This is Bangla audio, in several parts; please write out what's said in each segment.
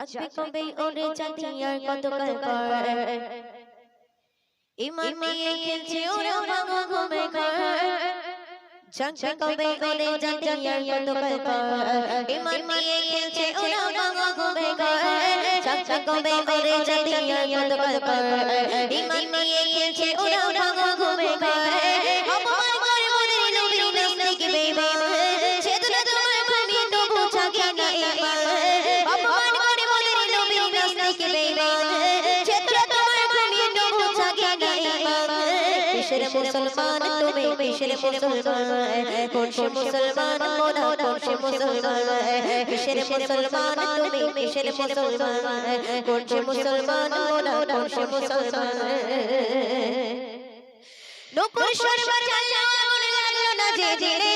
আসবে কবে ওরে জাতি আর কতকাল পর ইমান নিয়ে খেলছে ওরা ভাঙা ঘুমে ঘর জাগবে কবে ওরে জাতি আর কতকাল পর ইমান নিয়ে খেলছে ওরা ভাঙা ঘুমে ঘর জাগবে কবে ওরে জাতি আর কতকাল পর ইমান নিয়ে খেলছে ওরা ভাঙা ঘুমে ঘর অপমান করে ওদের নবীর নাস্তিক বেঈমান চেতনা তোমার ঘুমিয়ে তবু জাগে না ঈমান অপমান করে ওদের নবীর নাস্তিক বেঈমান চেতনা তোমার ঘুমিয়ে তবু জাগে না ঈমান কিসের মুসলমান তুমি কিসের মুসলমান কোন সে মুসলমান মোরা কোন সে মুসলমান কিসের মুসলমান তুমি কিসের মুসলমান কোন সে মুসলমান মোরা কোন সে মুসলমান নকুল সরবার জানলা মনে লাগলো না যে জেরে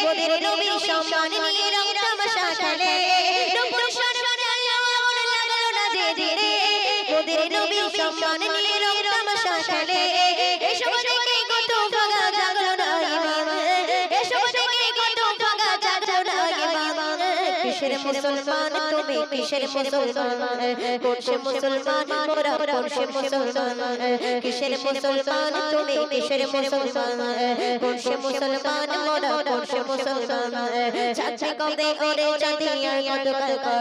ওদের নবীর সম্মান নিয়ে রং তামাশা খেলে নকুল সরবার জানলা মনে লাগলো না যে জেরে ওদের নবীর সম্মান নিয়ে রং তামাশা খেলে এসব দেখে কত ভাগা জাগলো না ঈমান এসব দেখে কত ভাগা জাগলো না ঈমান কিসের মুসলমান তুমি কিসের মুসলমান কোন সে মুসলমান মোরা কোন সে মুসলমান কিসের মুসলমান তুমি কিসের মুসলমান কোন সে মুসলমান মোরা কোন সে মুসলমান চাচা কবে ওরে জাতি আর কতকাল পর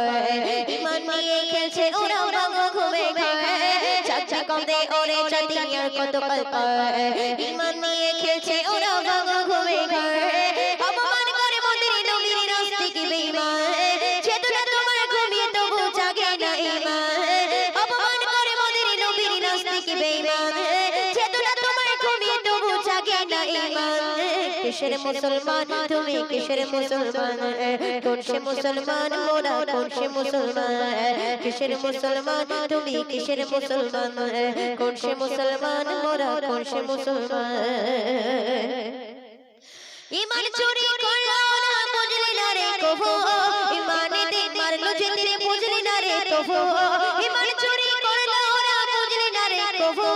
ঈমান নিয়ে খেলছে ওরা ভাঙা ঘুমে ঘর চাচা কবে ওরে জাতি আর কতকাল পর ঈমান নিয়ে খেলছে ওরা ভাঙা ঘুমে ঘর অপমান করে মোদের নবীর নাস্তিক বেঈমান চেতনা তোমার ঘুমিয়ে তবু জাগে না ঈমান অপমান করে মোদের নবীর নাস্তিক বেঈমান চেতনা তোমার ঘুমিয়ে তবু জাগে না ঈমান কিসের মুসলমান তুমি কিসের মুসলমান কোন সে মুসলমান মোরা কোন সে মুসলমান কিসের মুসলমান তুমি কিসের মুসলমান কোন সে মুসলমান মোরা কোন সে মুসলমান ঈমান চুরি করলো না বুঝলি না রে কবু ঈমানেতে মারলো যে তেরে বুঝলি না রে তবু ঈমান চুরি করলো না বুঝলি না রে কবু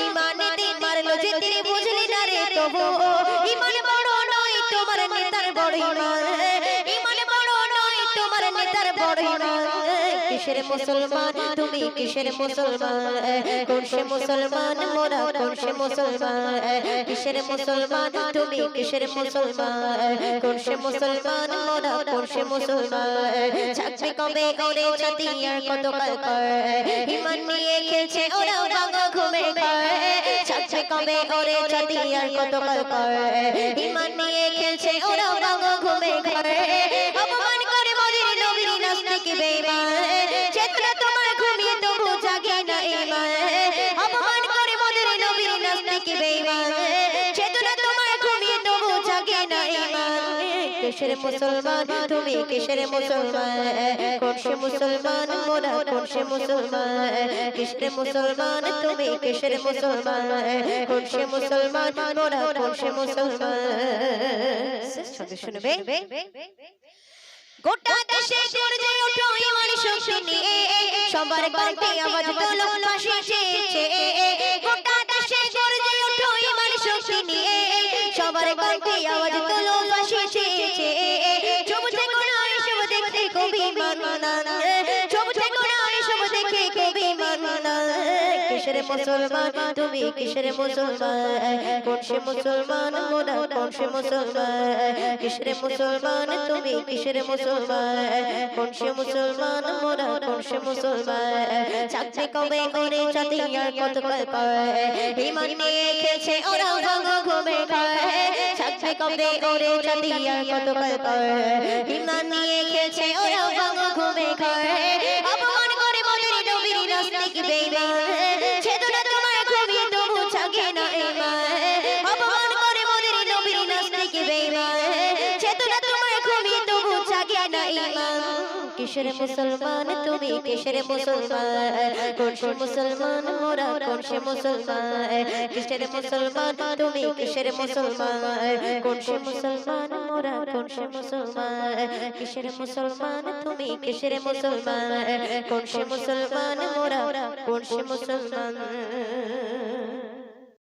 ঈমানেতে মারলো যে তেরে বুঝলি না রে তবু ঈমান বড় নয় তোমার নেতার বড় ঈমান ঈমান বড় নয় তোমার নেতার বড় ঈমান কিসের মুসলমান তুমি কিসের মুসলমান কোন সে মুসলমান মোরা কোন সে মুসলমান কিসের মুসলমান তুমি কিসের মুসলমান কোন সে মুসলমান মোরা কোন সে মুসলমান চাকরি কবে ওরে জাতি আর কতকাল পর ঈমান নিয়ে খেলছে ওরা ভাঙা ঘুমে ঘর চাকরি কবে ওরে জাতি আর কতকাল পর ঈমান নিয়ে খেলছে ওরা ভাঙা ঘুমে ঘর অপমান করে মোদের নবীর নাস্তিক বেঈমান চেতনা তোমার ঘুমিয়ে তবু জাগে না ঈমান অপমান করে মোদের নবীর নাস্তিক বেঈমান চেতনা তোমার ঘুমিয়ে তবু জাগে না ঈমান কিসের মুসলমান তুমি কিসের মুসলমান কোন সে মুসলমান মোরা কোন সে মুসলমান কিসের মুসলমান তুমি কিসের মুসলমান কোন সে মুসলমান মোরা কোন সে মুসলমান শুনবে গোটা দেশে গর্জে ওঠো ঈমান শক্তি নিয়ে সবার কণ্ঠে আওয়াজ তোলো পাশে চেয়েছে গোটা দেশে গর্জে ওঠো ঈমান শক্তি নিয়ে সবার কণ্ঠে আওয়াজ তোলো পাশে চেয়েছে চুপ থেকো না এসব দেখতে কবি মাননা চুপ থেকো না এসব দেখে কবি মাননা কিসের মুসলমান তুমি কিসের মুসলমান কোন সে মুসলমান মোরা কোন সে মুসলমান কিসের মুসলমান তুমি কিসের মুসলমান কোন সে মুসলমান মোরা কোন সে মুসলমান চাকরি কবে ওরে জাতি আর কতকাল পর ঈমান নিয়ে খেলছে ওরা ভাঙা ঘুমে ঘর চাকরি কবে ওরে জাতি আর কতকাল পর ঈমান নিয়ে খেলছে ওরা ভাঙা ঘুমে ঘর অপমান করে মোদের নবীর নাস্তিক বেঈমান চেতনা তোমার ঘুমিয়ে তবু জাগে না ঈমান অপমান করে মোদের নবীর নাস্তিক বেঈমান চেতনা তোমার ঘুমিয়ে তবু জাগে না ঈমান কিসের মুসলমান তুমি কিসের মুসলমান কোন সে মুসলমান মোরা কোন সে মুসলমান কিসের মুসলমান তুমি কিসের মুসলমান কোন সে মুসলমান মোরা কোন সে মুসলমান কিসের মুসলমান তুমি কিসের মুসলমান কোন সে মুসলমান মোরা কোন সে মুসলমান